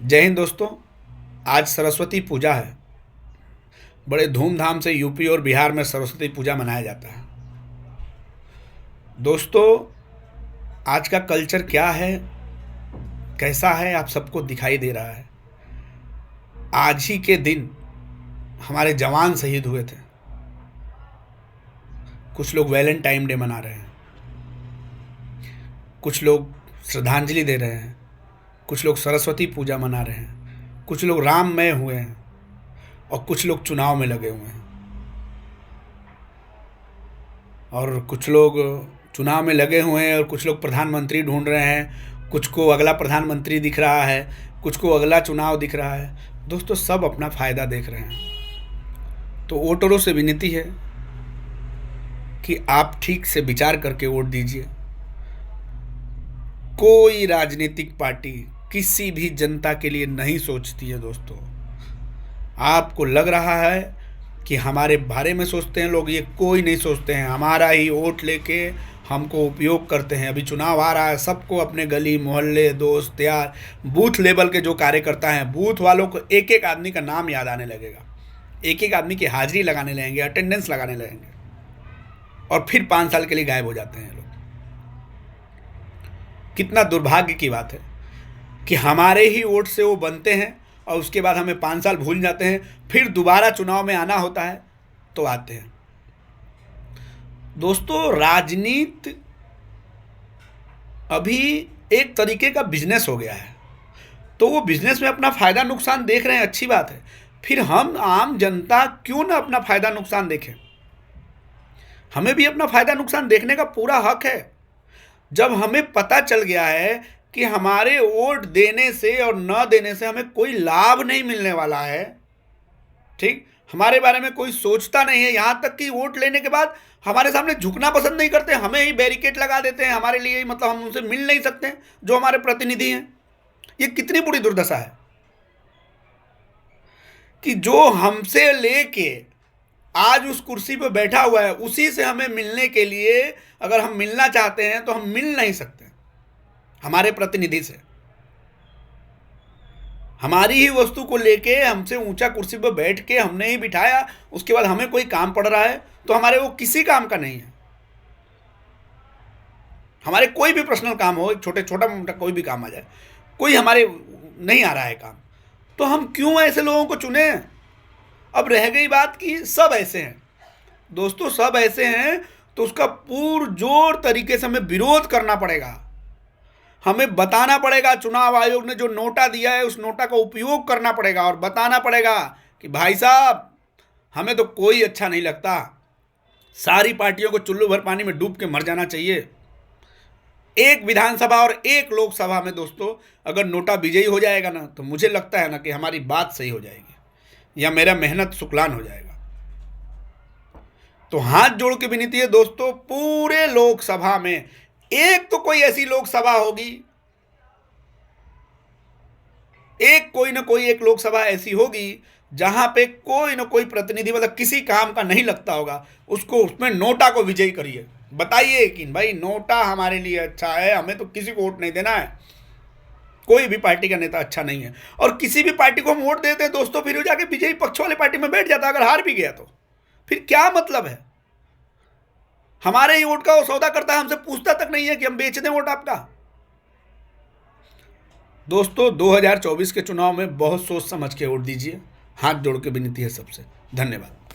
जय हिंद दोस्तों। आज सरस्वती पूजा है। बड़े धूमधाम से यूपी और बिहार में सरस्वती पूजा मनाया जाता है। दोस्तों, आज का कल्चर क्या है, कैसा है, आप सबको दिखाई दे रहा है। आज ही के दिन हमारे जवान शहीद हुए थे। कुछ लोग वैलेंटाइन डे मना रहे हैं, कुछ लोग श्रद्धांजलि दे रहे हैं, कुछ लोग सरस्वती पूजा मना रहे हैं, कुछ लोग राममय हुए हैं और कुछ लोग चुनाव में लगे हुए हैं। और कुछ लोग चुनाव में लगे हुए हैं और कुछ लोग प्रधानमंत्री ढूंढ रहे हैं। कुछ को अगला प्रधानमंत्री दिख रहा है, कुछ को अगला चुनाव दिख रहा है। दोस्तों, सब अपना फ़ायदा देख रहे हैं। तो वोटरों से विनती है कि आप ठीक से विचार करके वोट दीजिए। कोई राजनीतिक पार्टी किसी भी जनता के लिए नहीं सोचती है। दोस्तों, आपको लग रहा है कि हमारे बारे में सोचते हैं लोग, ये कोई नहीं सोचते हैं। हमारा ही वोट लेके हमको उपयोग करते हैं। अभी चुनाव आ रहा है, सबको अपने गली मोहल्ले, दोस्त यार, बूथ लेवल के जो कार्यकर्ता हैं, बूथ वालों को एक एक आदमी का नाम याद आने लगेगा, एक एक आदमी की हाजिरी लगाने लगेंगे, अटेंडेंस लगाने लगेंगे और फिर 5 साल के लिए गायब हो जाते हैं लोग। कितना दुर्भाग्य की बात है कि हमारे ही वोट से वो बनते हैं और उसके बाद हमें 5 साल भूल जाते हैं। फिर दोबारा चुनाव में आना होता है तो आते हैं। दोस्तों, राजनीति अभी एक तरीके का बिजनेस हो गया है। तो वो बिजनेस में अपना फ़ायदा नुकसान देख रहे हैं, अच्छी बात है। फिर हम आम जनता क्यों ना अपना फ़ायदा नुकसान देखें? हमें भी अपना फ़ायदा नुकसान देखने का पूरा हक है। जब हमें पता चल गया है कि हमारे वोट देने से और न देने से हमें कोई लाभ नहीं मिलने वाला है, ठीक, हमारे बारे में कोई सोचता नहीं है, यहाँ तक कि वोट लेने के बाद हमारे सामने झुकना पसंद नहीं करते, हमें ही बैरिकेड लगा देते हैं, हमारे लिए मतलब हम उनसे मिल नहीं सकते जो हमारे प्रतिनिधि हैं। ये कितनी बुरी दुर्दशा है कि जो हमसे लेके आज उस कुर्सी पर बैठा हुआ है, उसी से हमें मिलने के लिए अगर हम मिलना चाहते हैं तो हम मिल नहीं सकते हमारे प्रतिनिधि से। हमारी ही वस्तु को लेके हमसे ऊंचा कुर्सी पर बैठ के हमने ही बिठाया, उसके बाद हमें कोई काम पड़ रहा है तो हमारे वो किसी काम का नहीं है। हमारे कोई भी पर्सनल काम हो, छोटा मोटा कोई भी काम आ जाए, कोई हमारे नहीं आ रहा है काम, तो हम क्यों ऐसे लोगों को चुने? अब रह गई बात कि सब ऐसे हैं। दोस्तों, सब ऐसे हैं तो उसका पुरजोर तरीके से हमें विरोध करना पड़ेगा। हमें बताना पड़ेगा, चुनाव आयोग ने जो नोटा दिया है उस नोटा का उपयोग करना पड़ेगा और बताना पड़ेगा कि भाई साहब, हमें तो कोई अच्छा नहीं लगता। सारी पार्टियों को चुल्लू भर पानी में डूब के मर जाना चाहिए। एक विधानसभा और एक लोकसभा में दोस्तों अगर नोटा विजयी हो जाएगा ना, तो मुझे लगता है ना कि हमारी बात सही हो जाएगी या मेरा मेहनत सुकलान हो जाएगा। तो हाथ जोड़ के विनती है दोस्तों, पूरे लोकसभा में एक तो कोई ऐसी लोकसभा होगी, एक कोई ना कोई एक लोकसभा ऐसी होगी जहां पे कोई ना कोई प्रतिनिधि मतलब किसी काम का नहीं लगता होगा, उसको उसमें नोटा को विजयी करिए। बताइए कि भाई नोटा हमारे लिए अच्छा है, हमें तो किसी को वोट नहीं देना है, कोई भी पार्टी का नेता अच्छा नहीं है। और किसी भी पार्टी को हम वोट देते हैं दोस्तों, फिर वो जाके विजयी पक्ष वाले पार्टी में बैठ जाता है। अगर हार भी गया तो फिर क्या मतलब है? हमारे ही वोट का वो सौदा करता है, हमसे पूछता तक नहीं है कि हम बेच दें वोट आपका। दोस्तों, 2024 के चुनाव में बहुत सोच समझ के वोट दीजिए। हाथ जोड़ के विनती है सबसे। धन्यवाद।